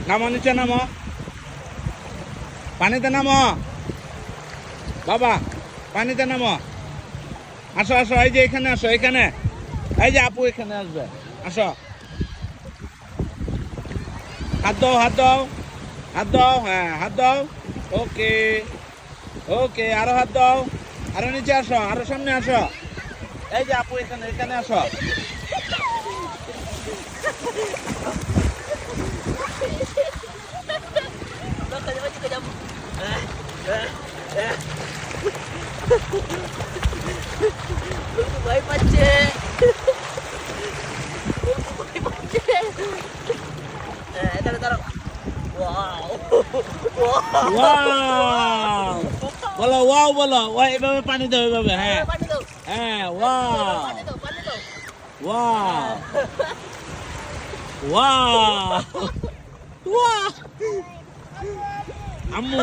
নামো নিচে নামো, পানিতে নামো বাবা, পানিতে নামো। আসো আসো, এই যে এখানে আসো, এখানে এই যে আপু এখানে আসবে, আসো। হাত দাও হাত দাও হাত দাও, হ্যাঁ হাত দাও। ওকে ওকে, আরো হাত দাও, আরো নিচে আসো, আরো সামনে আসো। এই যে আপু এখানে, এখানে আসো। ভয় পাচ্ছে, ভয় পাচ্ছে। দাঁড়া দাঁড়া, ওয়াও ওয়াও, বলো ওয়াও, বলো ওয়াও, এভাবে পানি দাও, এভাবে, হ্যাঁ পানি দাও, হ্যাঁ, ওয়াও পানি দাও, পানি দাও। Wow wow wow. আম্মু